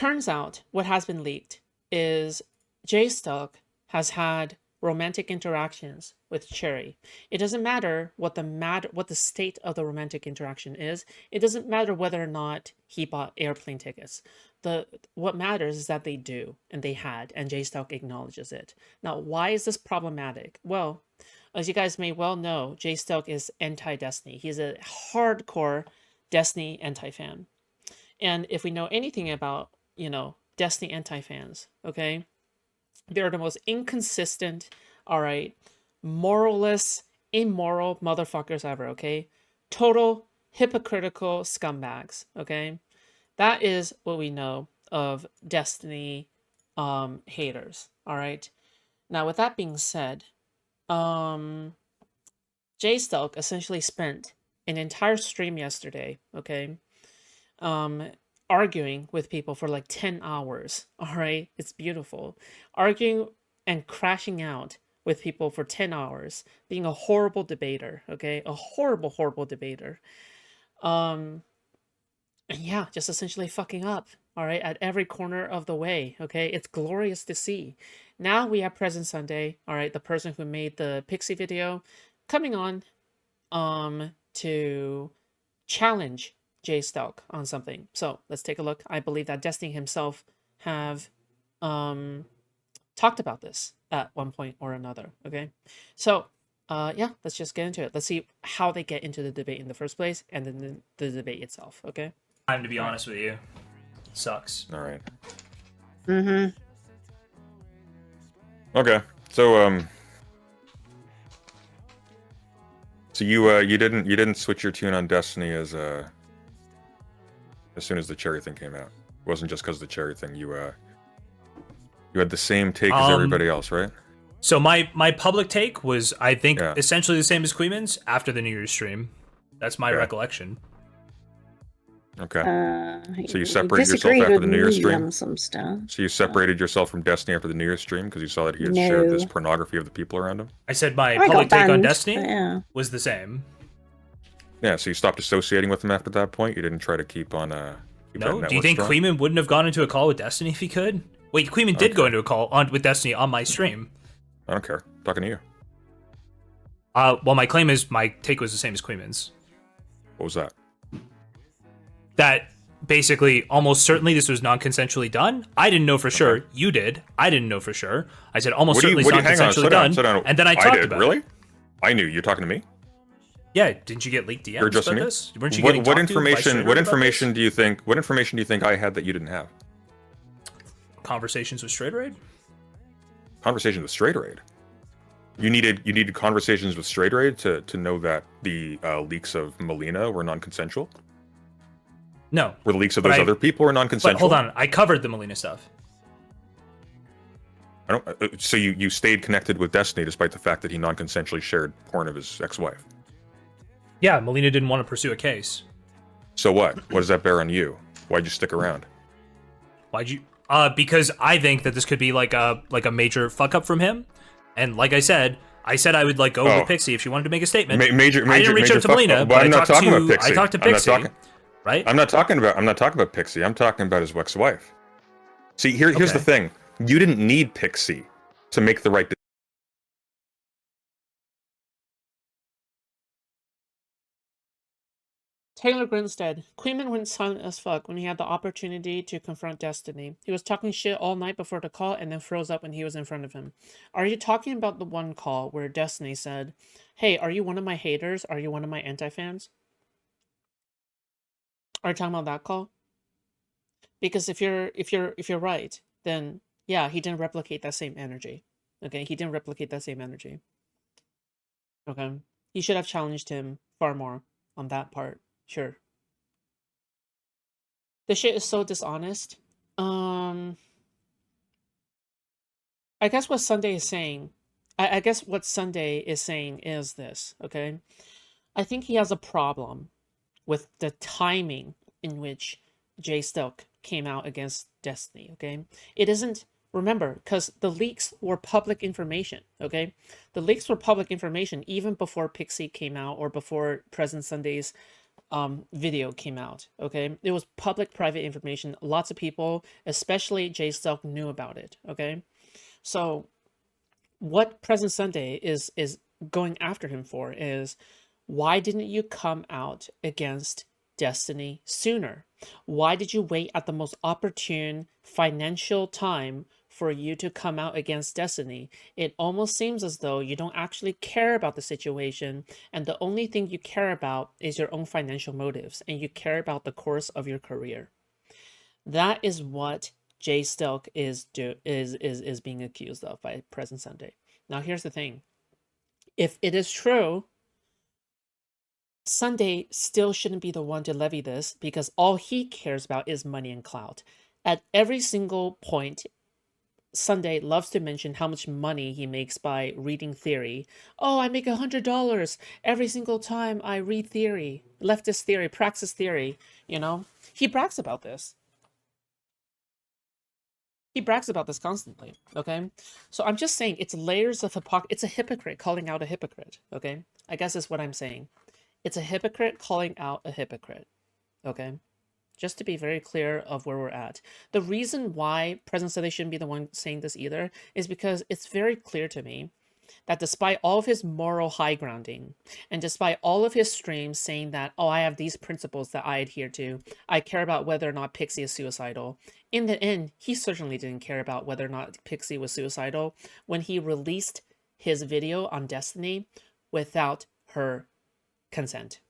Turns out what has been leaked is Jstlk has had romantic interactions with Cherry. It doesn't matter what the state of the romantic interaction is. It doesn't matter whether or not he bought airplane tickets. What matters is that they do, and they had, and Jstlk acknowledges it. Now, why is this problematic? Well, as you guys may well know, Jstlk is anti-Destiny. He's a hardcore Destiny anti-fan. And if we know anything about, Destiny anti-fans, okay? They're the most inconsistent, all right, moralless, immoral motherfuckers ever, okay? Total hypocritical scumbags, okay? That is what we know of Destiny haters, all right? Now, with that being said, Jstlk essentially spent an entire stream yesterday, okay, arguing with people for like 10 hours, all right? It's beautiful. Arguing and crashing out with people for 10 hours, being a horrible debater, okay? A horrible, horrible debater. And yeah, just essentially fucking up, all right, at every corner of the way, okay? It's glorious to see. Now we have Present Sunday, all right, the person who made the Pixie video, coming on to challenge Jstlk on something. So let's take a look. I believe that Destiny himself have talked about this at one point or another. Okay, so yeah, let's just get into it. Let's see how they get into the debate in the first place, and then the debate itself. Okay. Time to be honest with you. Sucks. All right. Mm-hmm. Okay. So you didn't switch your tune on Destiny as soon as the Cherry thing came out. It wasn't just because of the Cherry thing. You had the same take as everybody else, right? So my public take was, I think, essentially the same as Queeman's after the New Year's stream. That's my recollection. Okay. So you separated yourself after the New Year's stream? Some stuff. So you separated yourself from Destiny after the New Year's stream because you saw that he had shared this pornography of the people around him? I said my public take on Destiny was the same. Yeah, so you stopped associating with him after that point? You didn't try to keep on... No? Do you think Queeman wouldn't have gone into a call with Destiny if he could? Wait, Queeman did go into a call with Destiny on my stream. I don't care. I'm talking to you. Well, my claim is my take was the same as Queeman's. What was that? That basically, almost certainly this was non-consensually done. I didn't know for sure. You did. I didn't know for sure. I said almost certainly it's non-consensually done. And then I talked about it. Really? I knew. You're talking to me? Yeah. Didn't you get leaked DMs about this? Weren't you getting what information do you think I had that you didn't have? Conversations with Straight Raid? Conversations with Straight Raid? You needed conversations with Straight Raid to know that the leaks of Melina were non-consensual? No. Were the leaks of those other people were non-consensual? But hold on, I covered the Melina stuff. I don't. So you stayed connected with Destiny despite the fact that he non-consensually shared porn of his ex-wife? Yeah, Melina didn't want to pursue a case. So what? What does that bear on you? Why'd you stick around? Why'd you? Because I think that this could be like a major fuck up from him, and like I said I would like go with Pixie if she wanted to make a statement. I didn't reach out to Melina, but I'm not talking about Pixie. I talked to Pixie. Right? I'm not talking about Pixie. I'm talking about his ex-wife. See, here's the thing. You didn't need Pixie to make the right decision. Taylor Grinstead. Queeman went silent as fuck when he had the opportunity to confront Destiny. He was talking shit all night before the call and then froze up when he was in front of him. Are you talking about the one call where Destiny said, "Hey, are you one of my haters? Are you one of my anti-fans?" Are you talking about that call? Because if you're right, then yeah, he didn't replicate that same energy. Okay, he didn't replicate that same energy. Okay, he should have challenged him far more on that part. Sure. This shit is so dishonest. I guess what Sunday is saying, I guess what Sunday is saying is this. Okay, I think he has a problem with the timing in which Jstlk came out against Destiny, okay? It isn't, remember, because the leaks were public information, okay? The leaks were public information even before Pixie came out or before Present Sunday's video came out. Okay, it was public private information. Lots of people, especially Jstlk, knew about it. Okay, so what Present Sunday is going after him for is, why didn't you come out against Destiny sooner? Why did you wait at the most opportune financial time for you to come out against Destiny? It almost seems as though you don't actually care about the situation, and the only thing you care about is your own financial motives, and you care about the course of your career. That is what Jstlk is being accused of by Present Sunday. Now here's the thing. If it is true, Sunday still shouldn't be the one to levy this, because all he cares about is money and clout. At every single point, Sunday loves to mention how much money he makes by reading theory. Oh, I make $100 every single time I read theory, leftist theory, praxis theory, you know? He brags about this. He brags about this constantly, okay? So I'm just saying, it's layers of hypocrisy. It's a hypocrite calling out a hypocrite, okay? I guess is what I'm saying. It's a hypocrite calling out a hypocrite, okay? Just to be very clear of where we're at. The reason why Present Sunday shouldn't be the one saying this either is because it's very clear to me that despite all of his moral high grounding, and despite all of his streams saying that, oh, I have these principles that I adhere to, I care about whether or not Pixie is suicidal, in the end, he certainly didn't care about whether or not Pixie was suicidal when he released his video on Destiny without her consent.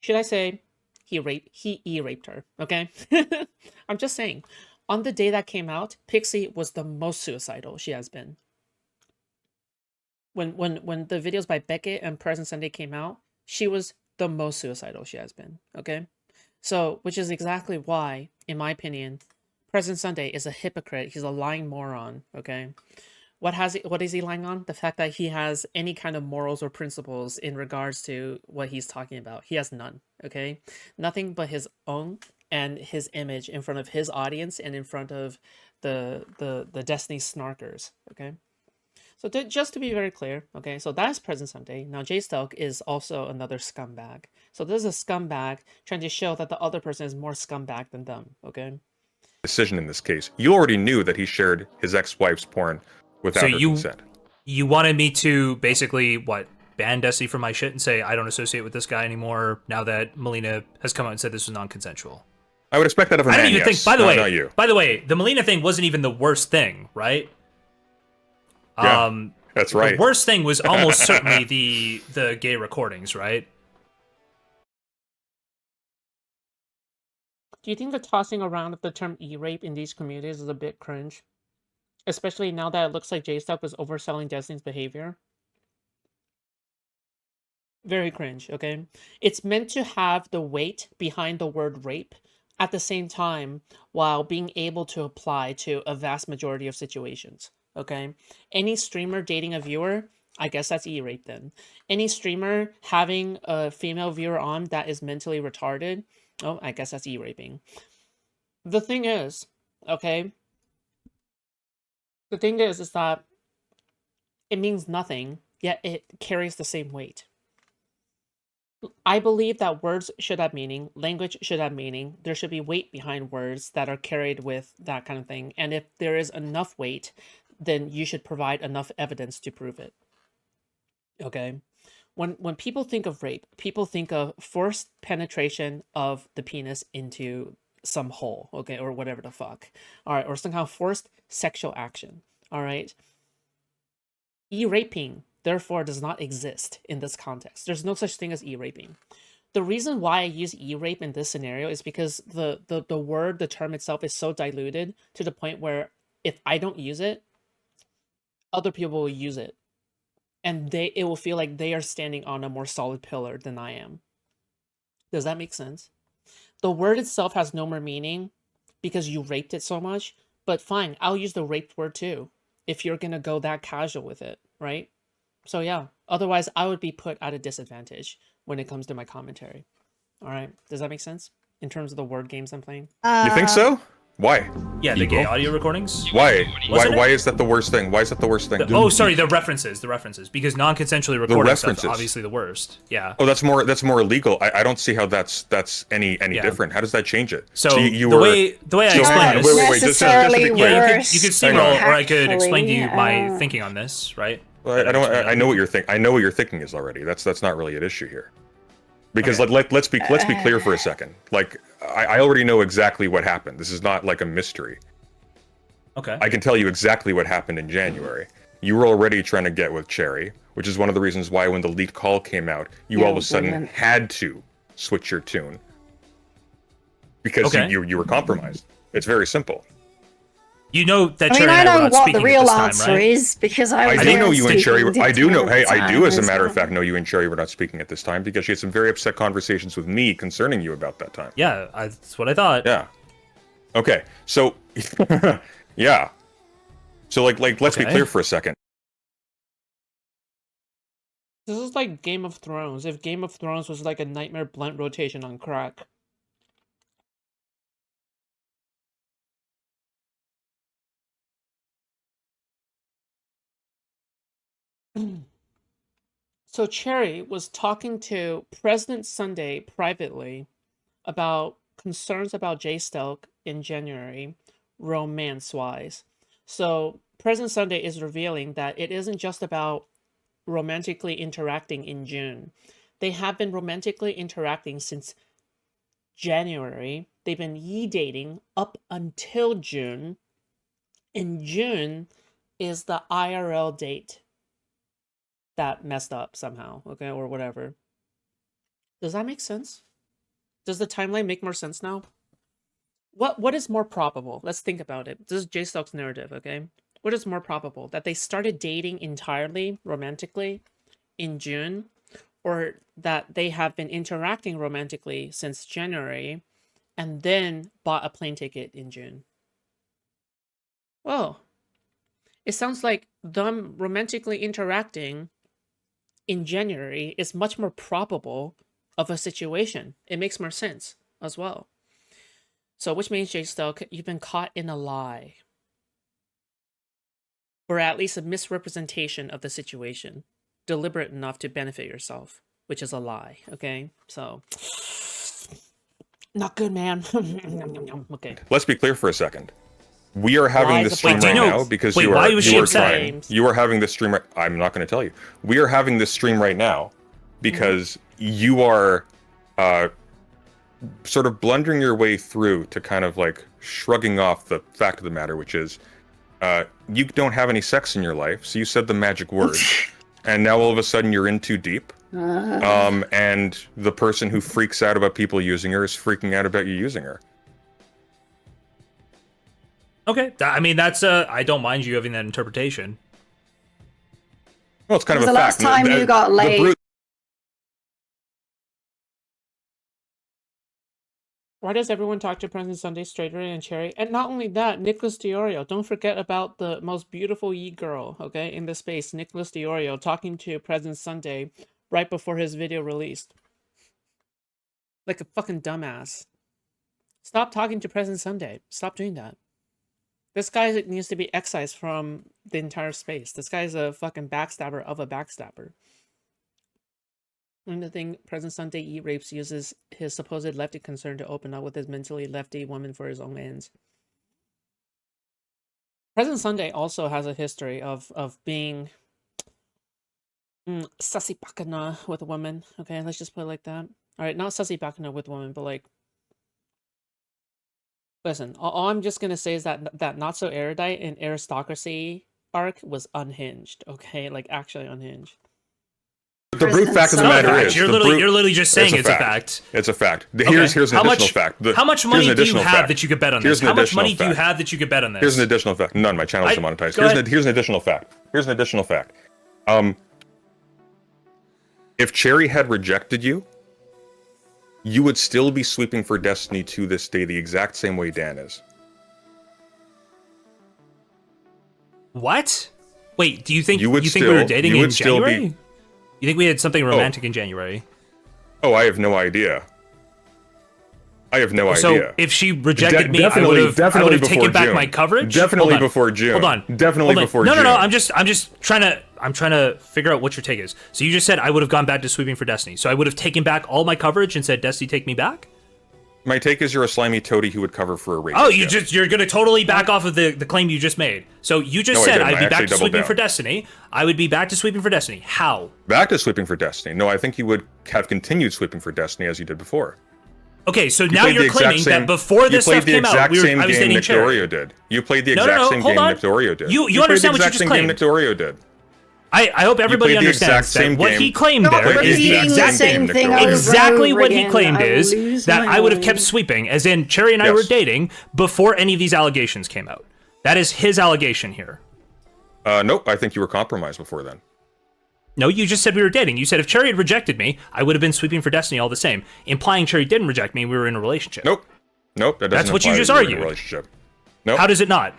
Should I say he raped her, okay? I'm just saying. On the day that came out, Pixie was the most suicidal she has been. When the videos by Beckett and Present Sunday came out, she was the most suicidal she has been, okay? So, which is exactly why, in my opinion, Present Sunday is a hypocrite. He's a lying moron, okay? What is he lying on? The fact that he has any kind of morals or principles in regards to what he's talking about. He has none, okay? Nothing but his own and his image in front of his audience and in front of the Destiny snarkers, okay? So just to be very clear, okay, so that's Present Sunday. Now Jstlk is also another scumbag. So this is a scumbag trying to show that the other person is more scumbag than them, okay? Decision in this case. You already knew that he shared his ex-wife's porn without her consent. You wanted me to basically, what, ban Destiny from my shit and say I don't associate with this guy anymore now that Melina has come out and said this was non-consensual? I would expect that of a man, I don't even yes, think, not you. By the way, the Melina thing wasn't even the worst thing, right? Yeah, that's right. The worst thing was almost certainly the gay recordings, right? Do you think the tossing around of the term e-rape in these communities is a bit cringe? Especially now that it looks like Jstlk was overselling Destiny's behavior. Very cringe, okay? It's meant to have the weight behind the word rape at the same time while being able to apply to a vast majority of situations, okay? Any streamer dating a viewer, I guess that's e-rape then. Any streamer having a female viewer on that is mentally retarded, oh, I guess that's e-raping. The thing is, okay? The thing is that it means nothing, yet it carries the same weight. I believe that words should have meaning, language should have meaning, there should be weight behind words that are carried with that kind of thing, and if there is enough weight, then you should provide enough evidence to prove it. Okay? When people think of rape, people think of forced penetration of the penis into some hole, okay, or whatever the fuck. All right, or somehow forced sexual action. All right? E-raping therefore does not exist in this context. There's no such thing as e-raping. The reason why I use e-rape in this scenario is because the word, the term itself is so diluted to the point where if I don't use it, other people will use it. And it will feel like they are standing on a more solid pillar than I am. Does that make sense? The word itself has no more meaning because you raped it so much, but fine, I'll use the raped word too if you're gonna go that casual with it, right? So yeah, otherwise I would be put at a disadvantage when it comes to my commentary. All right, does that make sense in terms of the word games I'm playing? You think so? Why? Yeah, the gay audio recordings. Why? Why is that the worst thing? Why is that the worst thing? Sorry, the references, because non-consensually recording stuff's obviously the worst. Yeah. Oh, that's more illegal. I don't see how that's any different. How does that change it? So the way I explain this, wait, just to be clear. You could steamroll, or I could explain to you my thinking on this, right? Well, I know what you're thinking. I know what your thinking is already. That's not really an issue here. Because let's be clear for a second. Like I already know exactly what happened. This is not like a mystery. Okay. I can tell you exactly what happened in January. You were already trying to get with Cherry, which is one of the reasons why when the leaked call came out, you all of a sudden had to switch your tune. Because you were compromised. It's very simple. You know that I Cherry mean, and I I know were not what the speaking real at this time, answer right? is because I do know you and Cherry. I do know. Hey, I do, as a matter of well. fact, know you and Cherry were not speaking at this time because she had some very upset conversations with me concerning you about that time. Yeah, that's what I thought. Yeah. Okay. So, yeah. So, let's be clear for a second. This is like Game of Thrones. If Game of Thrones was like a nightmare blunt rotation on crack. So Cherry was talking to President Sunday privately about concerns about Jstlk in January, romance-wise. So President Sunday is revealing that it isn't just about romantically interacting in June. They have been romantically interacting since January. They've been dating up until June. In June is the IRL date that messed up somehow, okay, or whatever. Does that make sense? Does the timeline make more sense now? What is more probable? Let's think about it. This is Jstlk's narrative, okay? What is more probable? That they started dating entirely romantically in June, or that they have been interacting romantically since January and then bought a plane ticket in June? Well, it sounds like them romantically interacting in January is much more probable of a situation. It makes more sense as well. So which means, Jstlk, you've been caught in a lie. Or at least a misrepresentation of the situation. Deliberate enough to benefit yourself, which is a lie, okay? So, not good, man. Okay. Let's be clear for a second. We are having this stream right now because you are trying. You are having this stream right. I'm not going to tell you. We are having this stream right now because you are sort of blundering your way through to kind of like shrugging off the fact of the matter, which is you don't have any sex in your life, so you said the magic word, and now all of a sudden you're in too deep. And the person who freaks out about people using her is freaking out about you using her. Okay, I mean that's I don't mind you having that interpretation. Well, it's kind of a fact. The last time you got laid. Why does everyone talk to President Sunday, Straightery, and Cherry? And not only that, Nicholas Diorio. Don't forget about the most beautiful girl, okay, in the space, Nicholas Diorio, talking to President Sunday right before his video released. Like a fucking dumbass. Stop talking to President Sunday. Stop doing that. This guy needs to be excised from the entire space. This guy's a fucking backstabber of a backstabber. And the thing, President Sunday E-Rapes uses his supposed lefty concern to open up with his mentally lefty woman for his own ends. President Sunday also has a history of being sussy bacana with a woman. Okay, let's just put it like that. Alright, not sussy bacana with a woman, but like... Listen, all I'm just gonna say is that not so erudite and aristocracy arc was unhinged, okay? Like, actually unhinged. The brute fact of the matter is... You're literally just saying it's a fact. It's a fact. Here's an additional fact. How much money do you have that you could bet on this? How much money do you have that you could bet on this? Here's an additional fact. None, my channel is demonetized. Here's an additional fact. Here's an additional fact. If Cherry had rejected you, you would still be sweeping for Destiny to this day the exact same way Dan is. What? Wait, do you think we were dating in January? Be... You think we had something romantic in January? Oh, I have no idea. I have no So idea. if she rejected me, I would have taken back my coverage. Definitely before June. Hold on. Definitely before June. No. I'm just trying to figure out what your take is. So you just said I would have gone back to sweeping for Destiny. So I would have taken back all my coverage and said, Destiny, take me back? My take is you're a slimy toady who would cover for a rape. Oh, you're gonna totally back off of the claim you just made. So you just said I'd be back to sweeping for Destiny. I would be back to sweeping for Destiny. How? Back to sweeping for Destiny. No, I think you would have continued sweeping for Destiny as you did before. Okay, so now you're claiming that before this stuff came out, I was dating Cherry. Nick did. You played the exact same game Nick Dorio did. You understand what you just claimed. Nick Dorio did. I hope everybody understands that what he claimed there is the exact same thing. Exactly what he claimed is that I would have kept sweeping, as in Cherry and I were dating before any of these allegations came out. That is his allegation here. Nope, I think you were compromised before then. No, you just said we were dating. You said if Cherry had rejected me, I would have been sweeping for Destiny all the same. Implying Cherry didn't reject me, we were in a relationship. Nope, that doesn't. That's what you just argued. Relationship. Nope. How does it not?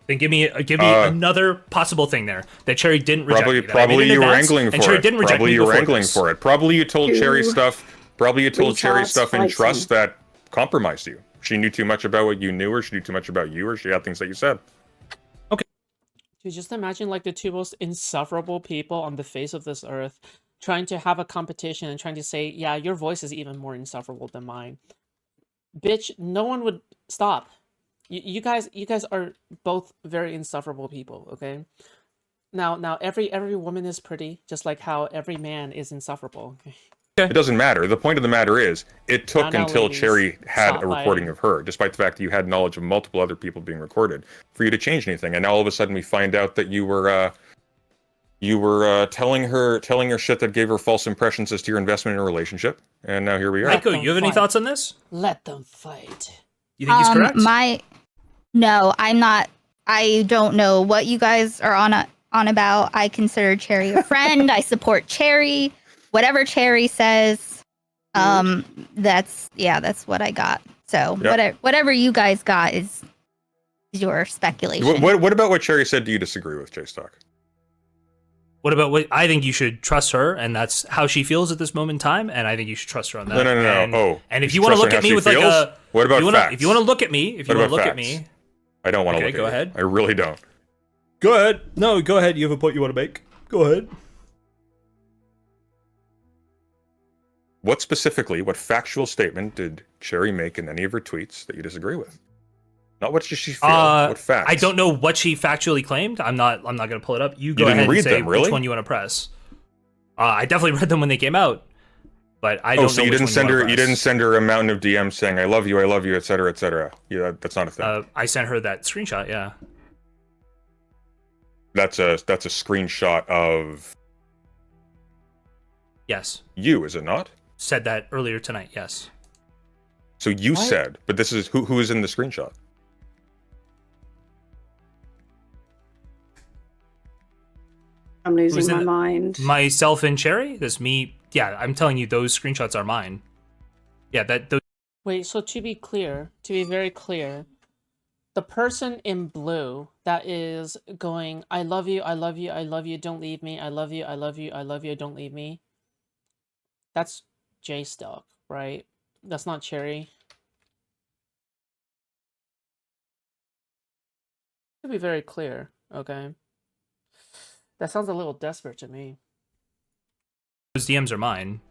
Then give me another possible thing there that Cherry didn't reject me. Probably you were angling for Cherry it. Didn't reject probably me you were angling for it. Probably you told Cherry stuff. Probably you told Cherry stuff in trust that compromised you. She knew too much about what you knew, or she knew too much about you, or she had things that you said. Dude, just imagine like the two most insufferable people on the face of this earth trying to have a competition and trying to say, yeah, your voice is even more insufferable than mine. Bitch, no one would stop. You guys are both very insufferable people, okay? Now every woman is pretty, just like how every man is insufferable. Okay? It doesn't matter. The point of the matter is, it took until ladies, Cherry had a recording fighting. of her, despite the fact that you had knowledge of multiple other people being recorded, for you to change anything. And now all of a sudden we find out that you were telling her shit that gave her false impressions as to your investment in a relationship. And now here we are. Aiko, you have any thoughts on this? Let them fight. You think he's correct? No, I'm not. I don't know what you guys are on about. I consider Cherry a friend. I support Cherry. Whatever Cherry says, that's what I got. So whatever you guys got is your speculation. What about what Cherry said do you disagree with, Jstlk? What about what I think you should trust her, and that's how she feels at this moment in time, and I think you should trust her on that. No. And if you want to look at me with like a, what about facts? If you want to look at me, I don't want to look at you. Go ahead. I really don't. Go ahead. No, go ahead. You have a point you want to make. Go ahead. What factual statement did Cherry make in any of her tweets that you disagree with? Not what does she feel, what facts? I don't know what she factually claimed. I'm not going to pull it up. You go ahead and say which one you want to press. I definitely read them when they came out, but I don't know. So you didn't send her a mountain of DMs saying I love you, etc., etc. Yeah, that's not a thing. I sent her that screenshot. Yeah. That's a screenshot of. Yes. You, is it not? Said that earlier tonight. Yes. So you said, but this is who is in the screenshot? I'm losing my mind. Myself and Cherry? That's me. Yeah, I'm telling you, those screenshots are mine. Yeah, those. Wait, so to be very clear, the person in blue that is going, I love you, don't leave me, I love you, don't leave me. That's Jstlk, right? That's not Cherry. To be very clear, okay? That sounds a little desperate to me. Those DMs are mine.